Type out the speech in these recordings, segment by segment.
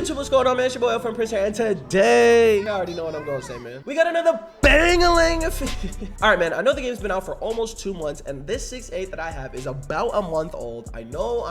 YouTube, what's going on, man? It's your boy L from Prince here, and today, I already know what I'm going to say, man. We got another bang-a-lang. All right, man, I know the game's been out for almost 2 months, and this 6.8 that I have is about a month old. I know,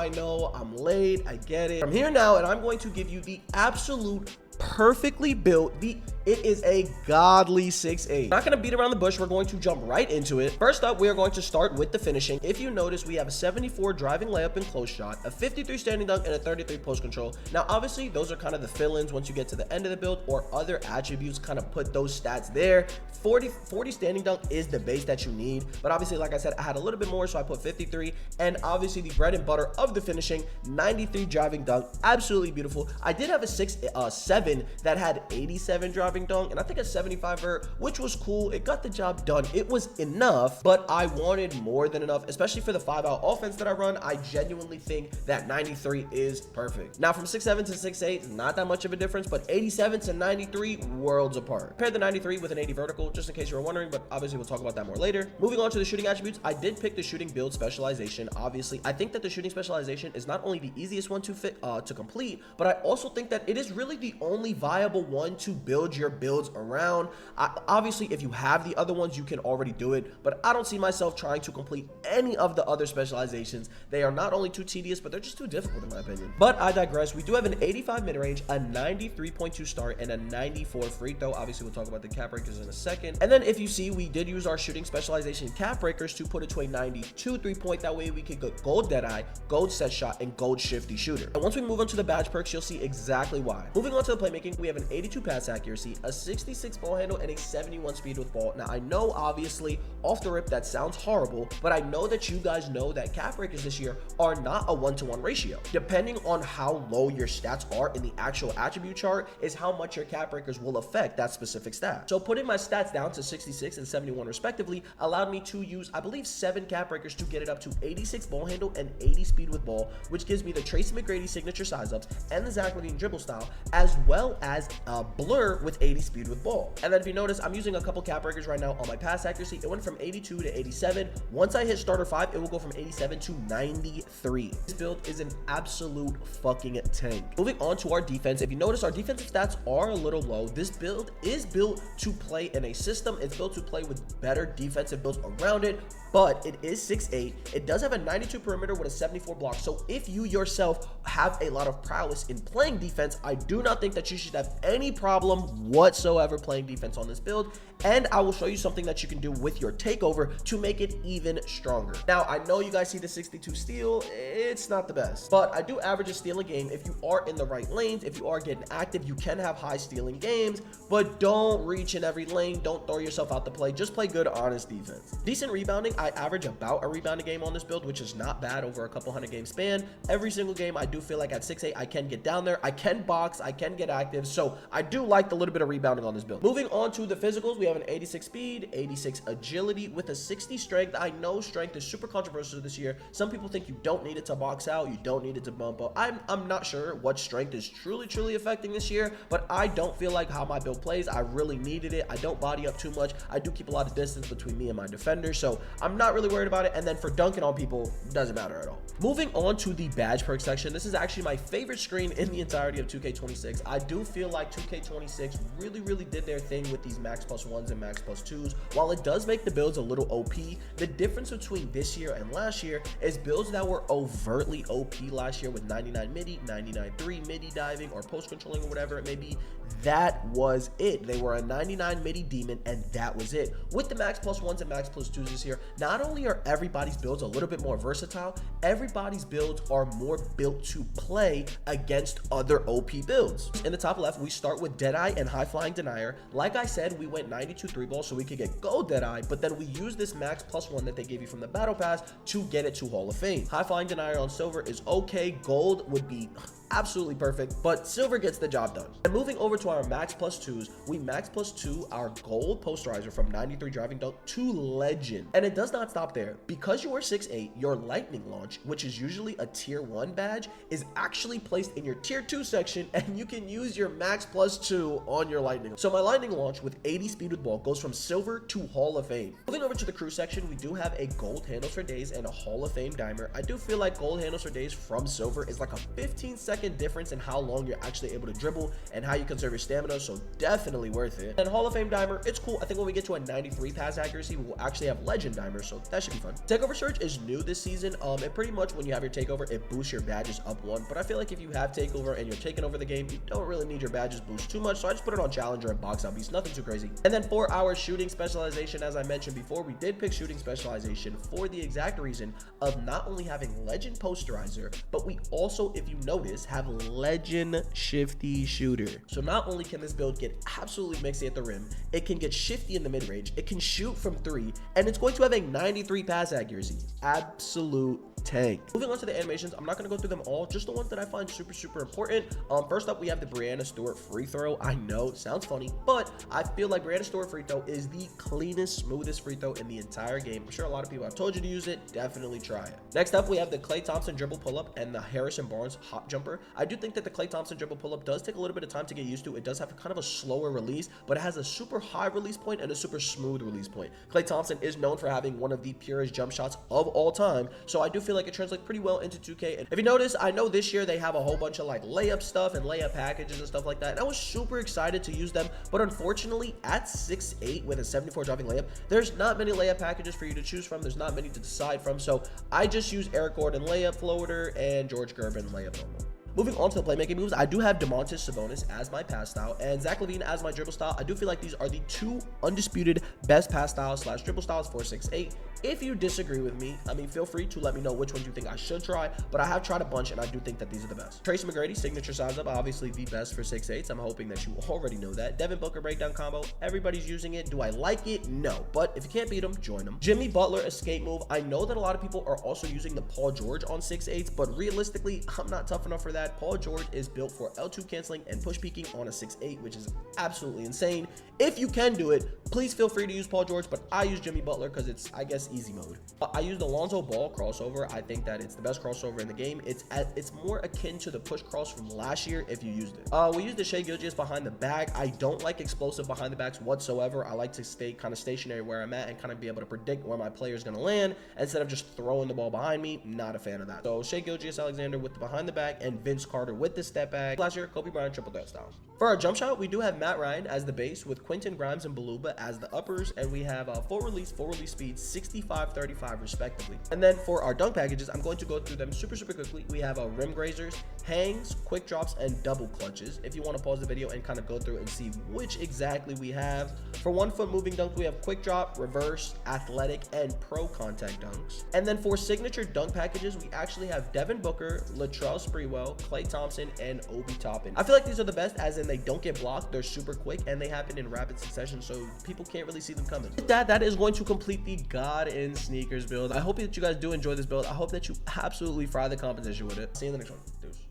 I'm late, I get it. I'm here now, and I'm going to give you the absolute perfectly built, it is a godly 6.8. Not gonna beat around the bush, we're going to jump right into it. First up, we are going to start with the finishing. If you notice, we have a 74 driving layup and close shot, a 53 standing dunk, and a 33 post control. Now, obviously, those are kind of the fill-ins once you get to the end of the build, or other attributes kind of put those stats there. 40 standing dunk is the base that you need, but obviously, like I said, I had a little bit more, so I put 53, and obviously the bread and butter of the finishing, 93 driving dunk, absolutely beautiful. I did have a 7 that had 87 driving dunk, and I think a 75 vert, which was cool. It got the job done. It was enough, but I wanted more than enough, especially for the 5-out offense that I run. I genuinely think that 93 is perfect. Now, from 6.7 to 6.8, not that much of a difference, but 87 to 93, worlds apart. Compare the 93 with an 80 vertical, just in case you were wondering, but obviously we'll talk about that more later. Moving on to the shooting attributes, I did pick the shooting build specialization. Obviously, I think that the shooting specialization is not only the easiest one to complete, but I also think that it is really the only viable one to build your builds around. Obviously, if you have the other ones, you can already do it, but I don't see myself trying to complete any of the other specializations. They are not only too tedious, but they're just too difficult in my opinion. But I digress. We do have an 85 mid-range, a 93.2 start, and a 94 free throw. Obviously, we'll talk about the cap breakers in a second. And then if you see, we did use our shooting specialization cap breakers to put it to a 92 3-point. That way we could get gold deadeye, gold set shot, and gold shifty shooter. And once we move on to the badge perks, you'll see exactly why. Moving on to the playmaking, we have an 82 pass accuracy, a 66 ball handle, and a 71 speed with ball. Now, I know, obviously, off the rip, that sounds horrible, but I know that you guys know that cap breakers this year are not a 1-to-1 ratio. Depending on how low your stats are in the actual attribute chart is how much your cap breakers will affect that specific stat. So putting my stats down to 66 and 71 respectively allowed me to use, I believe, 7 cap breakers to get it up to 86 ball handle and 80 speed with ball, which gives me the Tracy McGrady signature size ups and the Zach LaVine dribble style, as well as blur with 80 speed with ball. And then if you notice, I'm using a couple cap breakers right now on my pass accuracy. It went from 82 to 87. Once I hit starter 5, it will go from 87 to 93. This build is an absolute fucking tank. Moving on to our defense, if you notice, our defensive stats are a little low. This build is built to play in a system. It's built to play with better defensive builds around it, but it is 6'8". It does have a 92 perimeter with a 74 block. So if you yourself have a lot of prowess in playing defense, I do not think that you should have any problem whatsoever playing defense on this build. And I will show you something that you can do with your takeover to make it even stronger. Now, I know you guys see the 62 steal. It's not the best, but I do average a steal a game. If you are in the right lanes, if you are getting active, you can have high stealing games, but don't reach in every lane. Don't throw yourself out the play. Just play good, honest defense. Decent rebounding. I average about a rebound a game on this build, which is not bad over a couple hundred game span. Every single game, I do feel like at 6'8", I can get down there. I can box. I can get active. So I do like the little bit of rebounding on this build. Moving on to the physicals, we have an 86 speed, 86 agility with a 60 strength. I know strength is super controversial this year. Some people think you don't need it to box out, you don't need it to bump up. I'm not sure what strength is truly affecting this year, but I don't feel like how my build plays, I really needed it. I don't body up too much. I do keep a lot of distance between me and my defender, so I'm not really worried about it. And then for dunking on people, doesn't matter at all. Moving on to the badge perk section, this is actually my favorite screen in the entirety of 2K26. I do feel like 2K26 really did their thing with these max plus 1s and max plus 2s. While it does make the builds a little OP, the difference between this year and last year is builds that were overtly OP last year with 99 midi, 99.3 midi diving or post controlling or whatever it may be. That was it. They were a 99 midi demon, and that was it. With the max plus 1s and max plus 2s this year, not only are everybody's builds a little bit more versatile, everybody's builds are more built to play against other OP builds. In the top left, we start with Deadeye and High Flying Denier. Like I said, we went 92 3-ball so we could get gold Deadeye, but then we used this max plus 1 that they gave you from the battle pass to get it to Hall of Fame. High Flying Denier on silver is okay. Gold would be absolutely perfect, but silver gets the job done. And moving over to our max plus 2s, we max plus 2 our gold posterizer from 93 driving dunk to legend. And it does not stop there. Because you are 6'8", your lightning launch, which is usually a tier 1 badge, is actually placed in your tier 2 section, and you can use your max plus 2 on your lightning. So my lightning launch with 80 speed with ball goes from silver to Hall of Fame. Moving over to the crew section, we do have a gold handles for days and a Hall of Fame dimer. I do feel like gold handles for days from silver is like a 15-second 2-second difference in how long you're actually able to dribble and how you conserve your stamina, so definitely worth it. And Hall of Fame dimer, it's cool. I think when we get to a 93 pass accuracy, we'll actually have legend dimer, so that should be fun. Takeover surge is new this season. And pretty much when you have your takeover, it boosts your badges up 1, but I feel like if you have takeover and you're taking over the game, you don't really need your badges boost too much, so I just put it on challenger and box out beast, nothing too crazy. And then for our shooting specialization, as I mentioned before, we did pick shooting specialization for the exact reason of not only having legend posterizer, but we also, if you notice, have legend shifty shooter. So not only can this build get absolutely mixy at the rim, it can get shifty in the mid-range, it can shoot from 3, and it's going to have a 93 pass accuracy. Absolute tank. Moving on to the animations, I'm not going to go through them all, just the ones that I find super important. First up, we have the Brianna Stewart free throw. I know it sounds funny, but I feel like Brianna Stewart free throw is the cleanest, smoothest free throw in the entire game. I'm sure a lot of people have told you to use it. Definitely try it. Next up, we have the Klay Thompson dribble pull-up and the Harrison Barnes hop jumper. I do think that the Klay Thompson dribble pull-up does take a little bit of time to get used to. It does have kind of a slower release, but it has a super high release point and a super smooth release point. Klay Thompson is known for having one of the purest jump shots of all time, so I do feel like it translates pretty well into 2K. And if you notice, I know this year they have a whole bunch of like layup stuff and layup packages and stuff like that, and I was super excited to use them, but unfortunately at 6'8" with a 74 driving layup, there's not many layup packages for you to choose from. There's not many to decide from, so I just use Eric Gordon layup floater and George Gervin layup normal. Moving on to the playmaking moves, I do have Domantas Sabonis as my pass style and Zach LaVine as my dribble style. I do feel like these are the 2 undisputed best pass styles / dribble styles for 6'8". If you disagree with me, I mean, feel free to let me know which ones you think I should try, but I have tried a bunch and I do think that these are the best. Tracy McGrady, signature size up, obviously the best for 6'8". I'm hoping that you already know that. Devin Booker breakdown combo, everybody's using it. Do I like it? No, but if you can't beat them, join them. Jimmy Butler escape move. I know that a lot of people are also using the Paul George on 6'8", but realistically, I'm not tough enough for that. Paul George is built for L2 canceling and push peeking on a 6'8", which is absolutely insane. If you can do it, please feel free to use Paul George, but I use Jimmy Butler because it's, I guess, easy mode. I use the Lonzo Ball crossover. I think that it's the best crossover in the game. It's more akin to the push cross from last year if you used it. We used the Shai Gilgeous behind the back. I don't like explosive behind the backs whatsoever. I like to stay kind of stationary where I'm at and kind of be able to predict where my player is going to land instead of just throwing the ball behind me. Not a fan of that. So Shai Gilgeous Alexander with the behind the back and Vince Carter with the step back. Last year, Kobe Bryant triple threat style. For our jump shot, we do have Matt Ryan as the base with Quentin Grimes and Baluba as the uppers, and we have full release speed 65-35 respectively. And then for our dunk packages, I'm going to go through them super quickly. We have rim grazers, hangs, quick drops, and double clutches. If you want to pause the video and kind of go through and see which exactly we have. For 1 foot moving dunks, we have quick drop, reverse, athletic, and pro contact dunks. And then for signature dunk packages, we actually have Devin Booker, Latrell Sprewell, Klay Thompson, and Obi Toppin. I feel like these are the best, as in they don't get blocked, they're super quick, and they happen in rapid succession, so people can't really see them coming. With that is going to complete the God in Sneakers build. I hope that you guys do enjoy this build. I hope that you absolutely fry the competition with it. See you in the next one. Deuce.